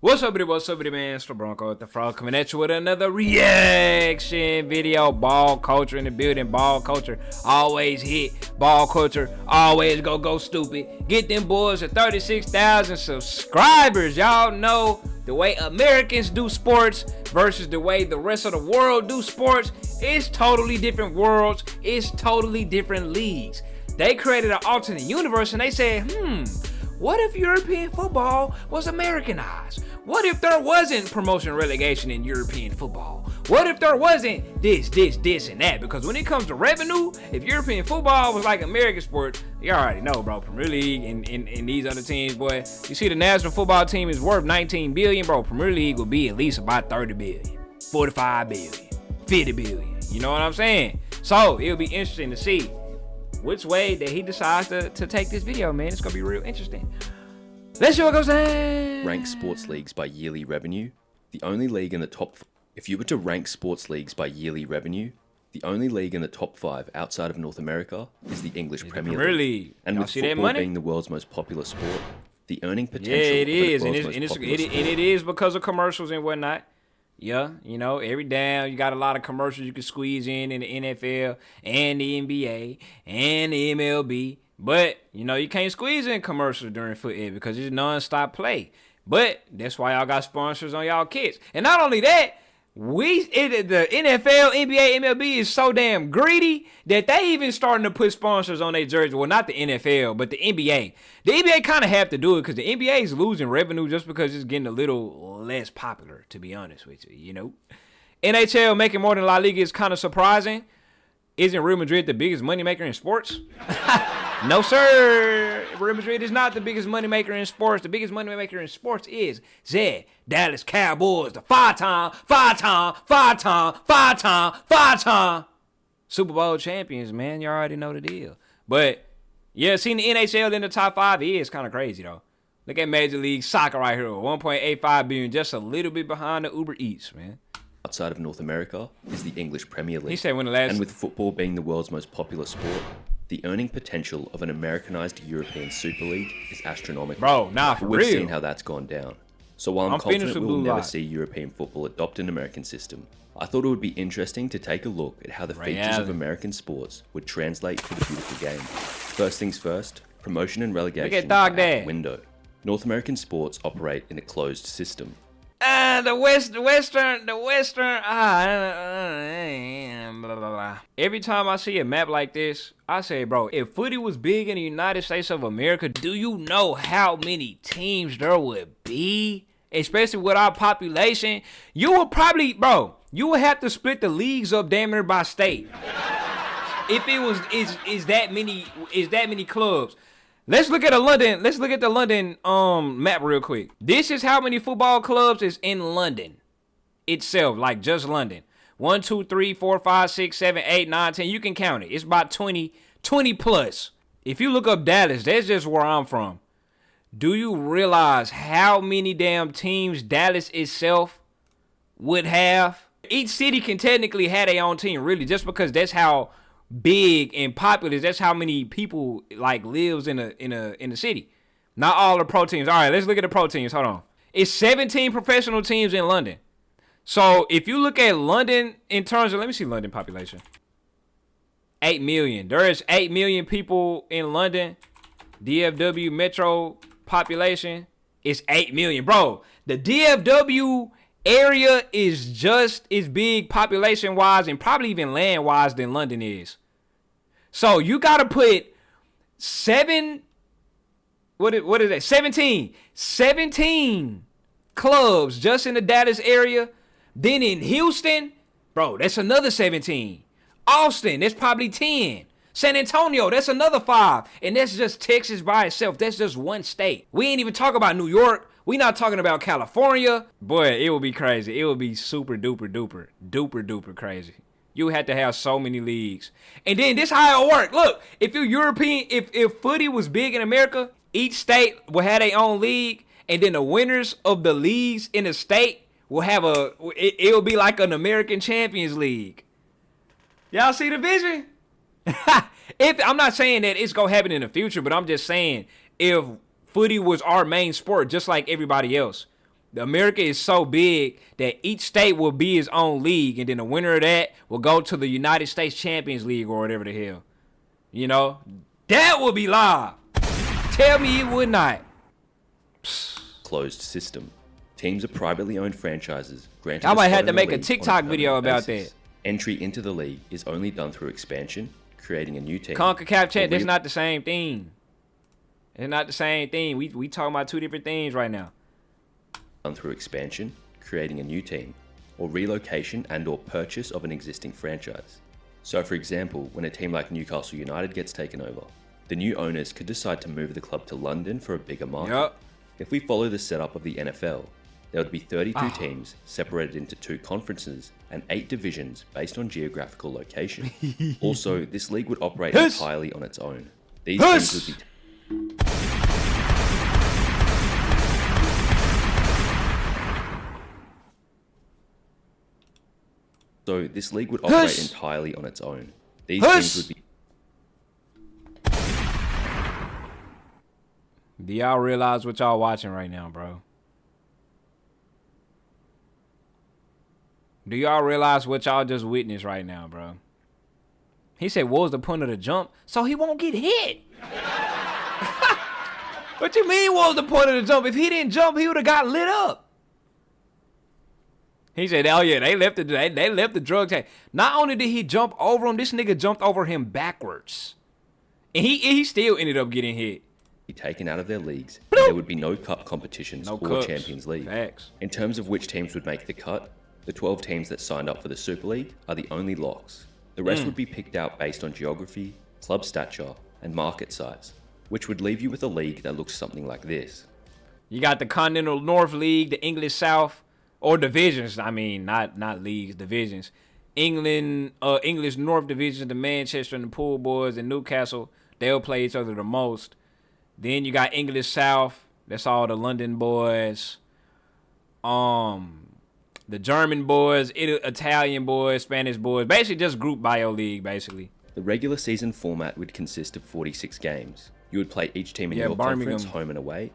What's up, everybody, man? It's the Bronco with the Frog coming at you with another reaction video. Ball culture in the building. Ball culture always hit. Ball culture always go stupid. Get them boys to 36,000 subscribers. Y'all know the way Americans do sports versus the way the rest of the world do sports. It's totally different worlds. It's totally different leagues. They created an alternate universe and they said, what if European football was Americanized? What if there wasn't promotion relegation in European football? What if there wasn't this, and that? Because when it comes to revenue, if European football was like American sports, you already know, bro. Premier League and these other teams, boy. You see the national football team is worth 19 billion, bro. Premier League will be at least about 30 billion, 45 billion, 50 billion. You know what I'm saying? So it'll be interesting to see which way that he decides to take this video, man. It's gonna be real interesting. Let's see what goes down. Rank sports leagues by yearly revenue. The only league in the top... If you were to rank sports leagues by yearly revenue, the only league in the top 5 outside of North America is the English Premier League. And with football being the world's most popular sport, the earning potential... Yeah, it is. And it is because of commercials and whatnot. Yeah, you know, every down you got a lot of commercials you can squeeze in the NFL and the NBA and the MLB. But, you know, you can't squeeze in commercials during footy because it's non-stop play. But that's why y'all got sponsors on y'all kits. And not only that, the NFL, NBA, MLB is so damn greedy that they even starting to put sponsors on their jersey. Well, not the NFL, but the NBA. The NBA kind of have to do it because the NBA is losing revenue just because it's getting a little less popular, to be honest with you, you know. NHL making more than La Liga is kind of surprising. Isn't Real Madrid the biggest moneymaker in sports? No, sir. Real Madrid is not the biggest moneymaker in sports. The biggest moneymaker in sports is Dallas Cowboys, the five-time Super Bowl champions, man. You already know the deal. But, yeah, seeing the NHL in the top 5 is kind of crazy, though. Look at Major League Soccer right here. 1.85 billion, just a little bit behind the Uber Eats, man. Outside of North America is the English Premier League. He said when the last... And with football being the world's most popular sport, the earning potential of an Americanized European Super League is astronomical. Bro, nah, for real. We've seen how that's gone down. So while I'm confident we'll never see European football adopt an American system, I thought it would be interesting to take a look at how the features of American sports would translate to the beautiful game. First things first, promotion and relegation are out the window. North American sports operate in a closed system. The Western, blah, blah, blah. Every time I see a map like this, I say, bro, if footy was big in the United States of America, do you know how many teams there would be? Especially with our population, you would probably, bro, you would have to split the leagues up damn near by state. If it was, is that many clubs. Let's look at the London map real quick. This is how many football clubs is in London itself, like just London. 1, 2, 3, 4, 5, 6, 7, 8, 9, 10. You can count it. It's about 20 plus. If you look up Dallas, that's just where I'm from. Do you realize how many damn teams Dallas itself would have? Each city can technically have their own team, really, just because that's how big and populous. That's how many people like lives in a city. Not all the pro teams. All right, let's look at the pro teams. Hold on. It's 17 professional teams in London. So if you look at London in terms of, let me see London population. 8 million. There is 8 million people in London. DFW metro population is 8 million. Bro, the DFW area is just as big population wise and probably even land wise than London is. So you gotta put 17 clubs just in the Dallas area. Then in Houston, bro, that's another 17. Austin, that's probably 10. San Antonio, that's another 5. And that's just Texas by itself. That's just one state. We ain't even talking about New York. We not talking about California. Boy, it would be crazy. It would be super duper crazy. You had to have so many leagues. And then this how it work. Look, if you're European, if footy was big in America, each state will have their own league. And then the winners of the leagues in the state will have it'll be like an American Champions League. Y'all see the vision? I'm not saying that it's gonna happen in the future, but I'm just saying if footy was our main sport, just like everybody else, America is so big that each state will be its own league, and then the winner of that will go to the United States Champions League or whatever the hell. You know, that would be live. Tell me it would not. Closed system. Teams are privately owned franchises granted. I might have to make a TikTok video about that. Entry into the league is only done through expansion, creating a new team. CONCACAF chat, that's not the same thing. It's not the same thing. We talking about two different things right now. Done through expansion, creating a new team, or relocation and or purchase of an existing franchise. So for example, when a team like Newcastle United gets taken over, the new owners could decide to move the club to London for a bigger market. Yep. If we follow the setup of the NFL, there would be 32 teams separated into 2 conferences and 8 divisions based on geographical location. Also, this league would operate entirely on its own. These teams would be... So this league would operate entirely on its own. These teams would be... Do y'all realize what y'all watching right now, bro? Do y'all realize what y'all just witnessed right now, bro? He said, what was the point of the jump? So he won't get hit. What you mean, what was the point of the jump? If he didn't jump, he would have got lit up. He said, oh yeah, they left the drug tank. Not only did he jump over him, this nigga jumped over him backwards. And he still ended up getting hit. Be taken out of their leagues, and there would be no cup competitions or Champions League. Facts. In terms of which teams would make the cut, the 12 teams that signed up for the Super League are the only locks. The rest would be picked out based on geography, club stature, and market size, which would leave you with a league that looks something like this. You got the Continental North League, the English South, or divisions. I mean, not leagues, divisions. English North Division, the Manchester and the Pool Boys and Newcastle, they'll play each other the most. Then you got English South, that's all the London boys. The German boys, Italian boys, Spanish boys, basically just group bio league, basically. The regular season format would consist of 46 games. You would play each team in your conference, home and away,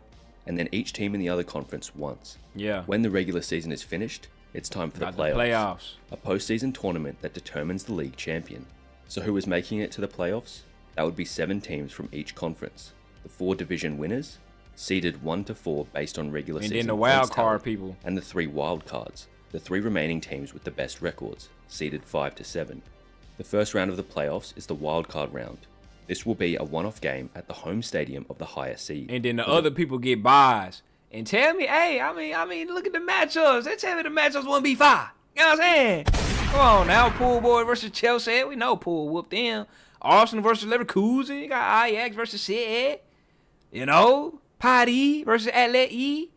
and then each team in the other conference once. Yeah. When the regular season is finished, it's time for the playoffs. A postseason tournament that determines the league champion. So who is making it to the playoffs? That would be 7 teams from each conference. The 4 division winners, seeded 1 to 4 based on regular season. And then the wild card people. And the 3 wild cards. The 3 remaining teams with the best records, seeded 5 to 7. The first round of the playoffs is the wild card round. This will be a one-off game at the home stadium of the higher seed. And then the other people get buys. And tell me, hey, I mean, look at the matchups. They tell me the matchups won't be 5. You know what I'm saying? Come on now, Pool Boy versus Chelsea. We know Pool whooped them. Arsenal versus Leverkusen. You got Ajax versus City. You know, Paris versus Atleti.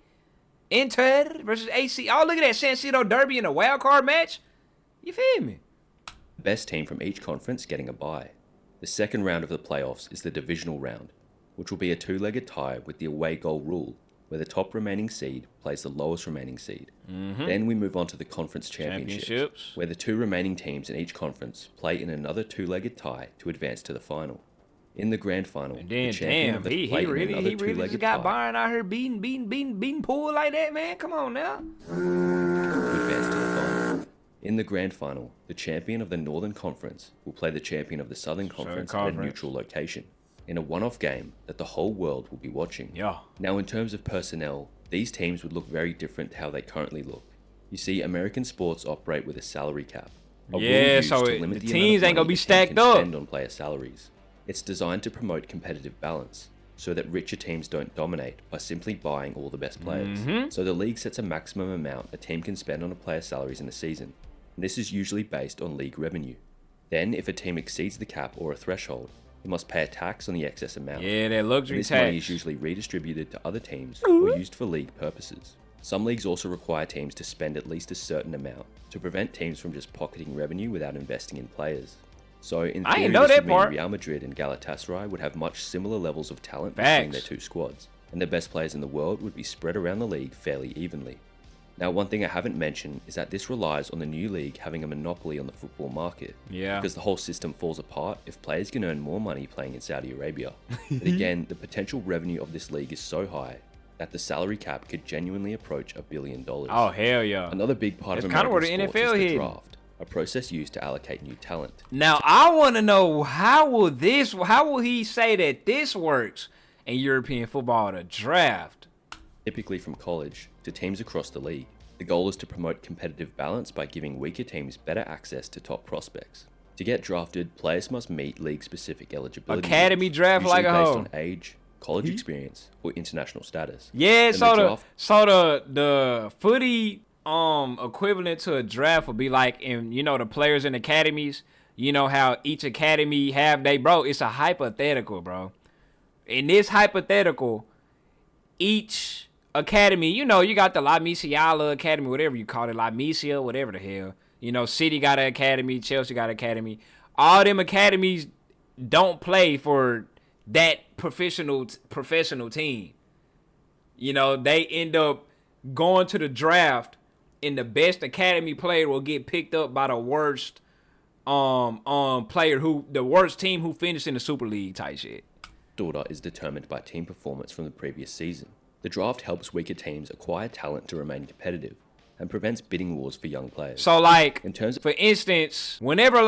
Inter versus AC. Oh, look at that San Siro Derby in a wild card match. You feel me? The best team from each conference getting a bye. The second round of the playoffs is the divisional round, which will be a 2-legged tie with the away goal rule, where the top remaining seed plays the lowest remaining seed. Then we move on to the conference championships, where the 2 remaining teams in each conference play in another 2-legged tie to advance to the final. In the grand final, and then, the champion of the he really just got Byron out here beating Pool like that, man. Come on now. To advance to the final. In the grand final, the champion of the Northern Conference will play the champion of the Southern Conference at a neutral location, in a one-off game that the whole world will be watching. Yeah. Now, in terms of personnel, these teams would look very different to how they currently look. You see, American sports operate with a salary cap. Yeah, so the teams ain't gonna be stacked up. Spend on player salaries. It's designed to promote competitive balance, so that richer teams don't dominate by simply buying all the best players. So the league sets a maximum amount a team can spend on a player's salaries in a season. And this is usually based on league revenue. Then, if a team exceeds the cap or a threshold, it must pay a tax on the excess amount. Yeah, that luxury tax. This money is usually redistributed to other teams or used for league purposes. Some leagues also require teams to spend at least a certain amount to prevent teams from just pocketing revenue without investing in players. So in theory, this would mean Real Madrid and Galatasaray would have much similar levels of talent between their 2 squads, and the best players in the world would be spread around the league fairly evenly. Now, one thing I haven't mentioned is that this relies on the new league having a monopoly on the football market. Yeah. Because the whole system falls apart if players can earn more money playing in Saudi Arabia. But again, the potential revenue of this league is so high that the salary cap could genuinely approach $1 billion. Oh, hell yeah. Another big part of kind of where the American NFL sports is hit. the draft, a process used to allocate new talent. Now, I want to know, how will he say that this works in European football, the draft? Typically from college to teams across the league, the goal is to promote competitive balance by giving weaker teams better access to top prospects. To get drafted, players must meet league-specific eligibility. Academy draft usually like a based hoe. on age, college experience, or international status. Yeah, Then so the footy equivalent to a draft would be like in, the players in academies. You know how each academy have it's a hypothetical, bro. In this hypothetical, each academy, you got the La Misiala Academy, whatever you call it, La Misia, whatever the hell. City got an academy, Chelsea got an academy. All them academies don't play for that professional team. They end up going to the draft, and the best academy player will get picked up by the worst the worst team who finished in the Super League type shit. Order is determined by team performance from the previous season. The draft helps weaker teams acquire talent to remain competitive and prevents bidding wars for young players. So, like, in terms of, for instance, whenever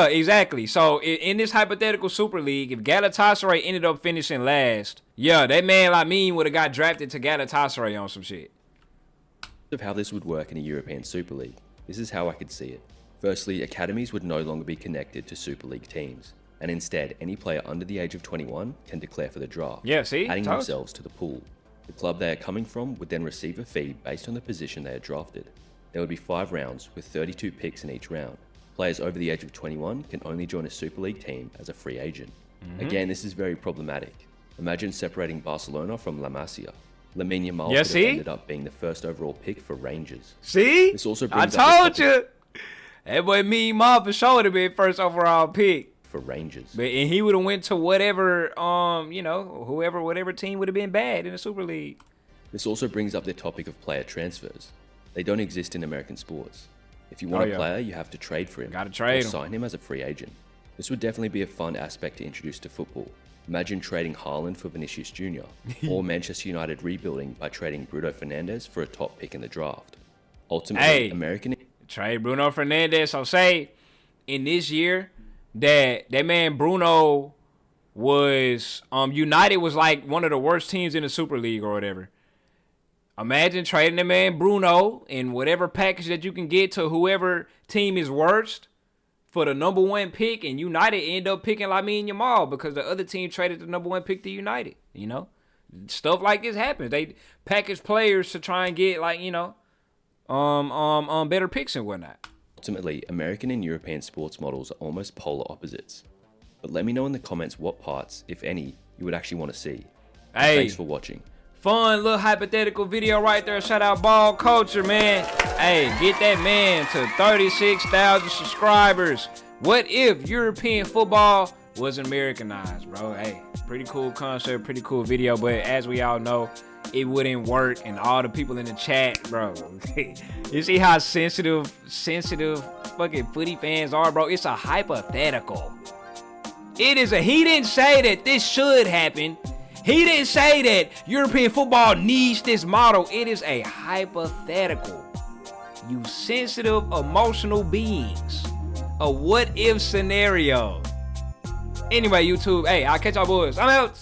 exactly. So, in this hypothetical Super League, if Galatasaray ended up finishing last, that man Lamine would have got drafted to Galatasaray on some shit. Of how this would work in a European Super League, this is how I could see it. Firstly, academies would no longer be connected to Super League teams, and instead, any player under the age of 21 can declare for the draft, adding themselves to the pool. The club they are coming from would then receive a fee based on the position they are drafted. There would be 5 rounds with 32 picks in each round. Players over the age of 21 can only join a Super League team as a free agent. Again, this is very problematic. Imagine separating Barcelona from La Masia. Lamine Yamal could have ended up being the first overall pick for Rangers. See? This also brings I told you. That boy Yamal for sure would have been first overall pick. For Rangers. And he would have went to whatever team would have been bad in the Super League. This also brings up the topic of player transfers. They don't exist in American sports. If you want a player, you have to trade for him. Gotta trade him. Sign him as a free agent. This would definitely be a fun aspect to introduce to football. Imagine trading Haaland for Vinicius Jr. or Manchester United rebuilding by trading Bruno Fernandes for a top pick in the draft. Ultimately, trade Bruno Fernandes. So say in this year that man Bruno was United was like one of the worst teams in the Super League or whatever. Imagine trading the man Bruno in whatever package that you can get to whoever team is worst for the number 1 pick, and United end up picking Lamine Yamal because the other team traded the number 1 pick to United. Stuff like this happens. They package players to try and get better picks and whatnot. Ultimately, American and European sports models are almost polar opposites. But let me know in the comments what parts, if any, you would actually want to see. Thanks for watching. Fun little hypothetical video right there. Shout out Ball Culture, man. Hey, get that man to 36,000 subscribers. What if European football was Americanized, bro? Hey, pretty cool concept, pretty cool video. But as we all know, it wouldn't work, and all the people in the chat, bro. You see how sensitive fucking footy fans are, bro? It's a hypothetical. He didn't say that this should happen. He didn't say that European football needs this model. It is a hypothetical. You sensitive, emotional beings. A what if scenario. Anyway, YouTube, hey, I'll catch y'all boys. I'm out.